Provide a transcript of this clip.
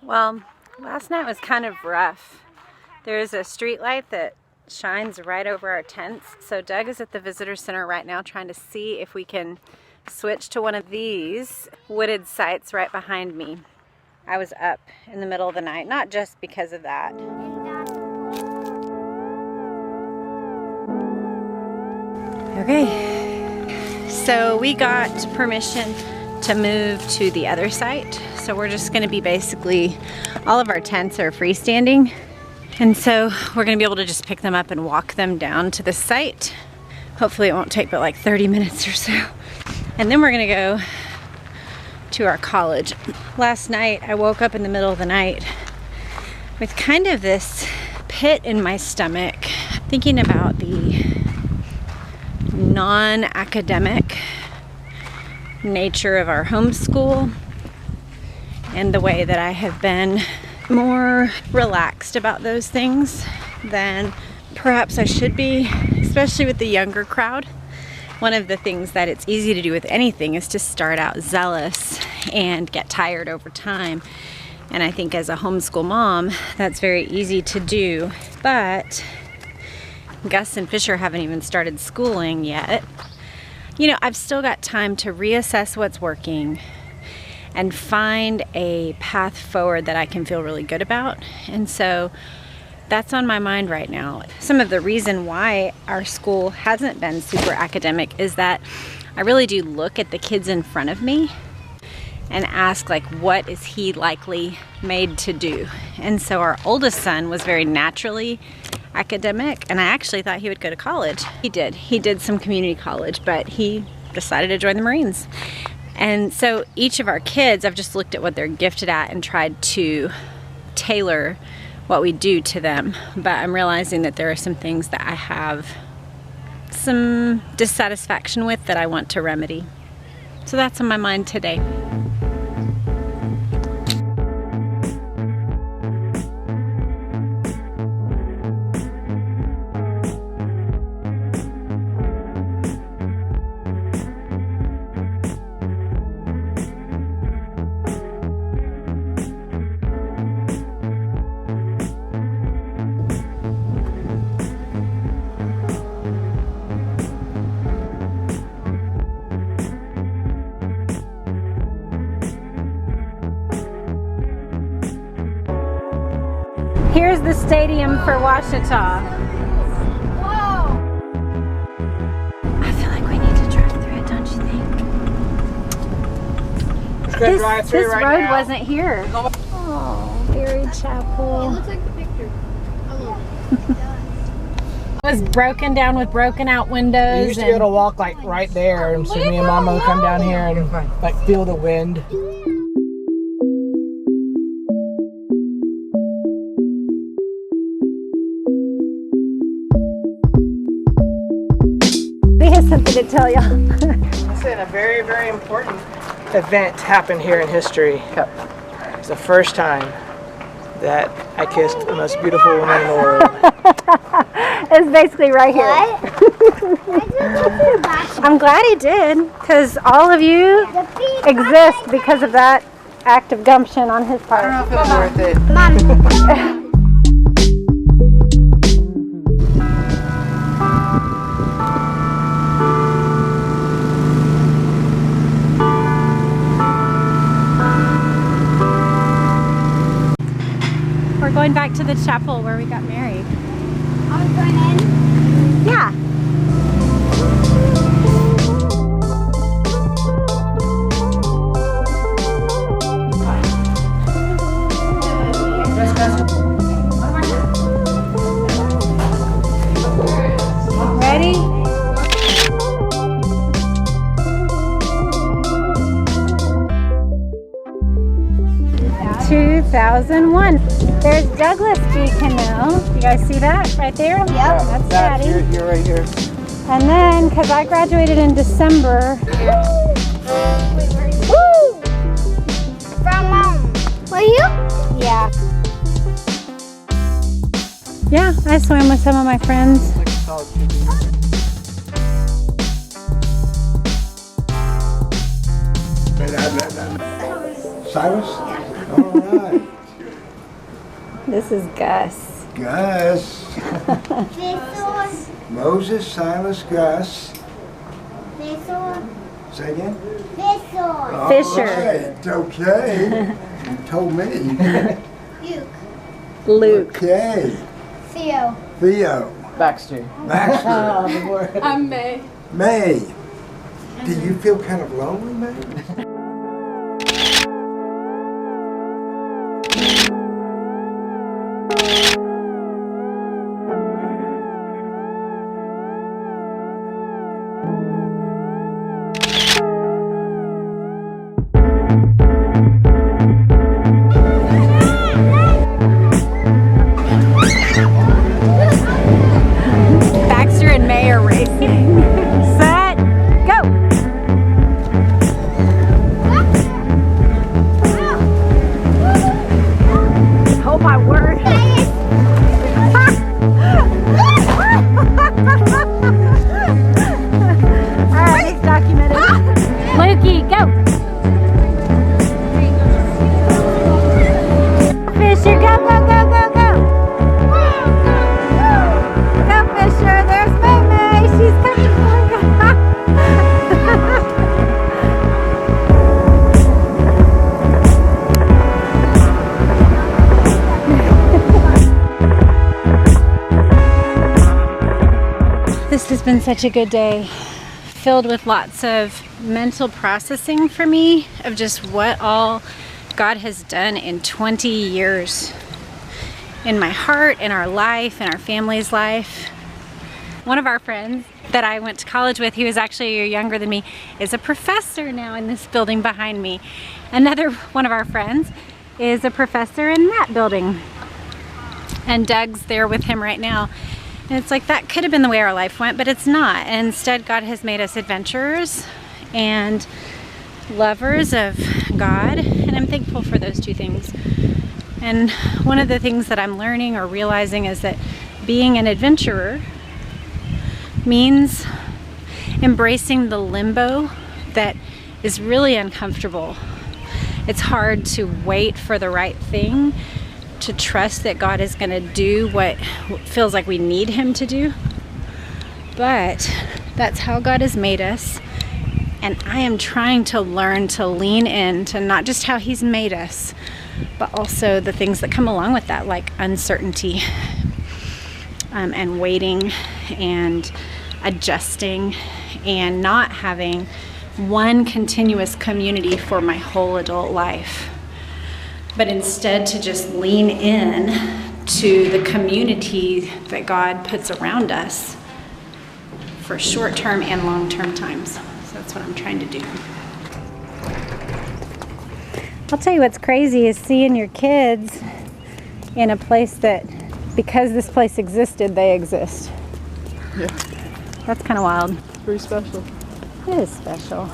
Well, last night was kind of rough. There's a street light that shines right over our tents. So Doug is at the visitor center right now trying to see if we can switch to one of these wooded sites right behind me. I was up in the middle of the night, not just because of that. Okay, so we got permission to move to the other site. So we're just gonna be basically, all of our tents are freestanding. And so we're gonna be able to just pick them up and walk them down to the site. Hopefully it won't take but like 30 minutes or so. And then we're gonna go to our college. Last night, I woke up in the middle of the night with kind of this pit in my stomach, thinking about the non-academic nature of our homeschool and the way that I have been more relaxed about those things than perhaps I should be, especially with the younger crowd. One of the things that it's easy to do with anything is to start out zealous and get tired over time. And I think as a homeschool mom, that's very easy to do. But Gus and Fisher haven't even started schooling yet. You know, I've still got time to reassess what's working and find a path forward that I can feel really good about. And so that's on my mind right now. Some of the reason why our school hasn't been super academic is that I really do look at the kids in front of me and ask, like, what is he likely made to do? And so our oldest son was very naturally academic, and I actually thought he would go to college. He did some community college, but he decided to join the Marines. And so each of our kids, I've just looked at what they're gifted at and tried to tailor what we do to them. But I'm realizing that there are some things that I have some dissatisfaction with that I want to remedy. So that's on my mind today. Here's the stadium for Washita. Whoa! I feel like we need to drive through it, don't you think? This road wasn't here. Oh, Berry Chapel. It looks like the picture. It was broken down with broken out windows. You used to be able to walk like right there, and so me and Mama would come down here and like feel the wind. We have something to tell y'all. I'm saying a very, very important event happened here in history. It's the first time that I kissed the most beautiful woman in the world. It's basically right here. I'm glad he did, because all of you exist because of that act of gumption on his part. I don't know if it was worth it. Mom. We're going back to the chapel where we got married. I was going in. Yeah. Ready? 2001. There's Douglas J. Connell. You guys see that right there? Yep. That's Daddy. You're right here. And then, because I graduated in December. Woo! From Mom. Were you? Yeah. Yeah, I swam with some of my friends. Like a solid 2 feet. Cyrus? All right. This is Gus. Gus. This Moses, Silas, Gus. one. Say again? This one. Fisher. Right. Okay. You told me. Luke. Luke. Okay. Theo. Theo. Baxter. Baxter. I'm May. May. Do you feel kind of lonely, May? Baxter and May are racing. Set, go! Oh my word! Alright, it's documented. Lukey, go! Fisher, go, go, go, go, go! Go, Fisher, there's May. She's coming for you. This has been such a good day, filled with lots of mental processing for me of just what all God has done in 20 years in my heart, in our life, in our family's life. One of our friends that I went to college with, he was actually a year younger than me, is a professor now in this building behind me. Another one of our friends is a professor in that building. And Doug's there with him right now. And it's like, that could have been the way our life went, but it's not. And instead, God has made us adventurers and lovers of God. And I'm thankful for those two things. And one of the things that I'm learning or realizing is that being an adventurer means embracing the limbo that is really uncomfortable. It's hard to wait for the right thing, to trust that God is going to do what feels like we need Him to do. But that's how God has made us. And I am trying to learn to lean into not just how He's made us, but also the things that come along with that, like uncertainty and waiting and adjusting and not having one continuous community for my whole adult life, but instead to just lean in to the community that God puts around us for short-term and long-term times. So that's what I'm trying to do. I'll tell you what's crazy is seeing your kids in a place that, because this place existed, they exist. Yeah. That's kind of wild. Pretty special. It is special.